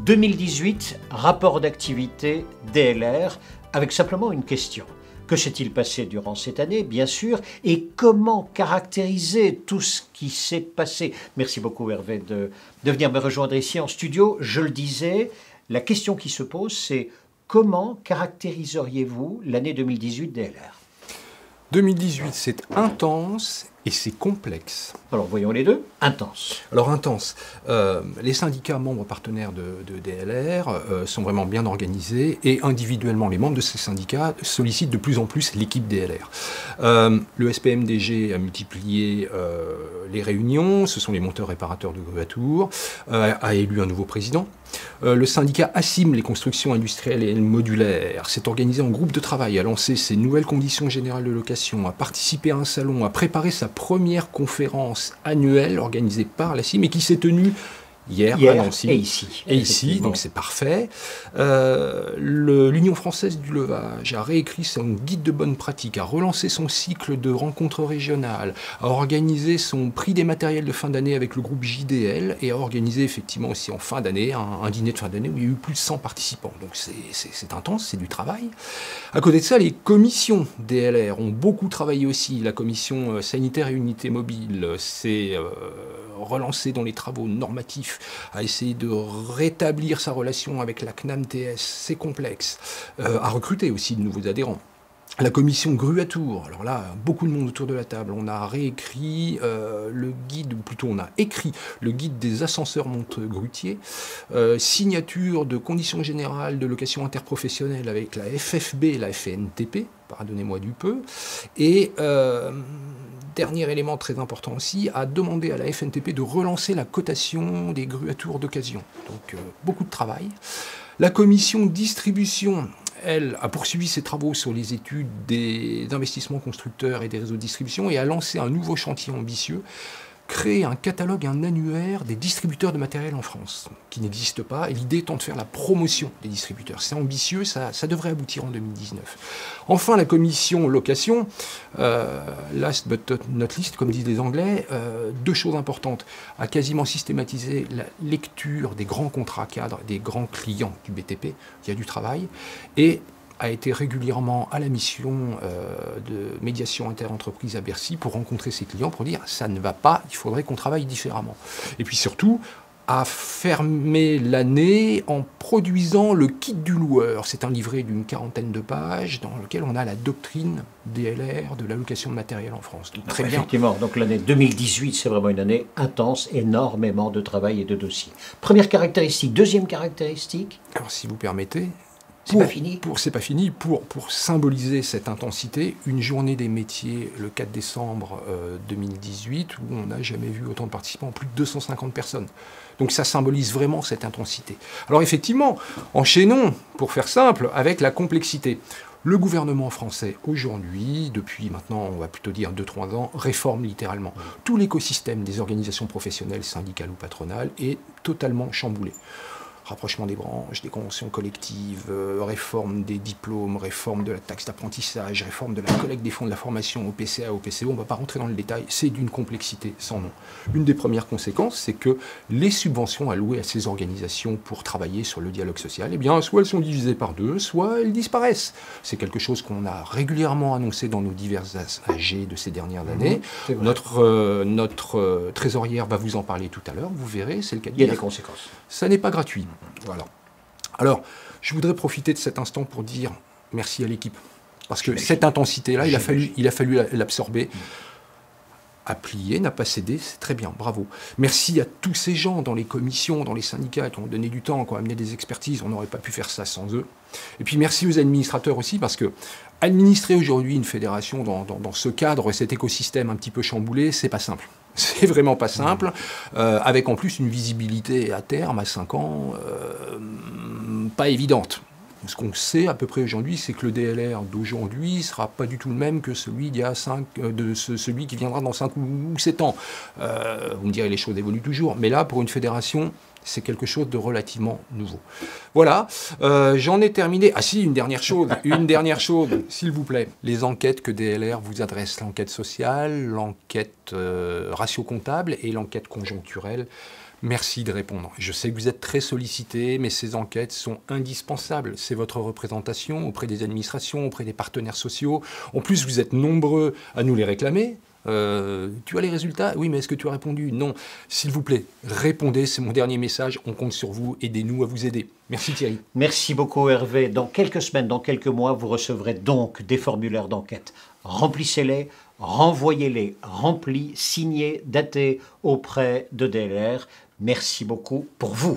2018, rapport d'activité DLR, avec simplement une question. Que s'est-il passé durant cette année, bien sûr, et comment caractériser tout ce qui s'est passé? Merci beaucoup Hervé de venir me rejoindre ici en studio. Je le disais, la question qui se pose, c'est comment caractériseriez-vous l'année 2018 DLR? 2018, c'est intense et c'est complexe. Alors voyons les deux. Intense. Alors intense. Les syndicats membres partenaires de DLR sont vraiment bien organisés et individuellement, les membres de ces syndicats sollicitent de plus en plus l'équipe DLR. Le SPMDG a multiplié les réunions, ce sont les monteurs réparateurs de grues à tour, a élu un nouveau président. Le syndicat ASIM, les constructions industrielles et modulaires, s'est organisé en groupe de travail, a lancé ses nouvelles conditions générales de location, a participé à un salon, a préparé sa première conférence annuelle organisée par l'ASIM et qui s'est tenue hier à Nancy. Et ici, donc c'est parfait. L'Union française du levage a réécrit son guide de bonne pratique, a relancé son cycle de rencontres régionales, a organisé son prix des matériels de fin d'année avec le groupe JDL et a organisé effectivement aussi en fin d'année un dîner de fin d'année où il y a eu plus de 100 participants. Donc c'est intense, c'est du travail. À côté de ça, les commissions DLR ont beaucoup travaillé aussi. La commission sanitaire et unité mobile s'est relancée dans les travaux normatifs, a essayé de rétablir sa relation avec la CNAM-TS, c'est complexe, a recruté aussi de nouveaux adhérents. La commission grue à tour, alors là, beaucoup de monde autour de la table, on a réécrit le guide, ou plutôt on a écrit le guide des ascenseurs monte-grutiers, signature de conditions générales de location interprofessionnelle avec la FFB et la FNTP, pardonnez-moi du peu, et dernier élément très important aussi, a demandé à la FNTP de relancer la cotation des grues à tour d'occasion. Donc beaucoup de travail. La commission distribution, elle, a poursuivi ses travaux sur les études des investissements constructeurs et des réseaux de distribution et a lancé un nouveau chantier ambitieux, créer un catalogue, un annuaire des distributeurs de matériel en France, qui n'existe pas, et l'idée étant de faire la promotion des distributeurs. C'est ambitieux, ça devrait aboutir en 2019. Enfin, la commission location, last but not least, comme disent les Anglais, deux choses importantes, a quasiment systématisé la lecture des grands contrats cadres, des grands clients du BTP, il y a du travail, et a été régulièrement à la mission de médiation inter-entreprise à Bercy pour rencontrer ses clients, pour dire ça ne va pas, il faudrait qu'on travaille différemment. Et puis surtout, a fermé l'année en produisant le kit du loueur. C'est un livret d'une 40aine de pages dans lequel on a la doctrine DLR de l'allocation de matériel en France. Donc, très bien. Effectivement, donc l'année 2018, c'est vraiment une année intense, énormément de travail et de dossiers. Première caractéristique. Deuxième caractéristique. Alors si vous permettez... C'est pas fini. C'est pas fini. Pour symboliser cette intensité, une journée des métiers le 4 décembre 2018 où on n'a jamais vu autant de participants, plus de 250 personnes. Donc ça symbolise vraiment cette intensité. Alors effectivement, enchaînons, pour faire simple, avec la complexité. Le gouvernement français aujourd'hui, depuis maintenant, on va plutôt dire 2-3 ans, réforme littéralement. Tout l'écosystème des organisations professionnelles, syndicales ou patronales est totalement chamboulé. Rapprochement des branches, des conventions collectives, réforme des diplômes, réforme de la taxe d'apprentissage, réforme de la collecte des fonds de la formation au PCA, au PCO, on ne va pas rentrer dans le détail, c'est d'une complexité sans nom. Une des premières conséquences, c'est que les subventions allouées à ces organisations pour travailler sur le dialogue social, eh bien, soit elles sont divisées par deux, soit elles disparaissent. C'est quelque chose qu'on a régulièrement annoncé dans nos divers AG de ces dernières années. Notre trésorière va vous en parler tout à l'heure, vous verrez, c'est le cas de dire. Il y a des conséquences. Ça n'est pas gratuit. Voilà. Alors, je voudrais profiter de cet instant pour dire merci à l'équipe. Parce que cette intensité-là, il a fallu l'absorber. A plié, n'a pas cédé, c'est très bien, bravo. Merci à tous ces gens dans les commissions, dans les syndicats qui ont donné du temps, qui ont amené des expertises, on n'aurait pas pu faire ça sans eux. Et puis merci aux administrateurs aussi, parce que administrer aujourd'hui une fédération dans ce cadre, cet écosystème un petit peu chamboulé, c'est pas simple. C'est vraiment pas simple, avec en plus une visibilité à terme, à 5 ans, pas évidente. Ce qu'on sait à peu près aujourd'hui, c'est que le DLR d'aujourd'hui ne sera pas du tout le même que celui, celui qui viendra dans 5 ou 7 ans. Vous me direz, les choses évoluent toujours, mais là, pour une fédération, c'est quelque chose de relativement nouveau. Voilà, j'en ai terminé. Ah si, une dernière chose, s'il vous plaît. Les enquêtes que DLR vous adresse, l'enquête sociale, l'enquête ratio-comptable et l'enquête conjoncturelle. Merci de répondre. Je sais que vous êtes très sollicité, mais ces enquêtes sont indispensables. C'est votre représentation auprès des administrations, auprès des partenaires sociaux. En plus, vous êtes nombreux à nous les réclamer. Tu as les résultats? Oui, mais est-ce que tu as répondu? Non. S'il vous plaît, répondez, c'est mon dernier message. On compte sur vous. Aidez-nous à vous aider. Merci Thierry. Merci beaucoup Hervé. Dans quelques semaines, dans quelques mois, vous recevrez donc des formulaires d'enquête. Remplissez-les, renvoyez-les, remplis, signés, datés auprès de DLR. Merci beaucoup pour vous.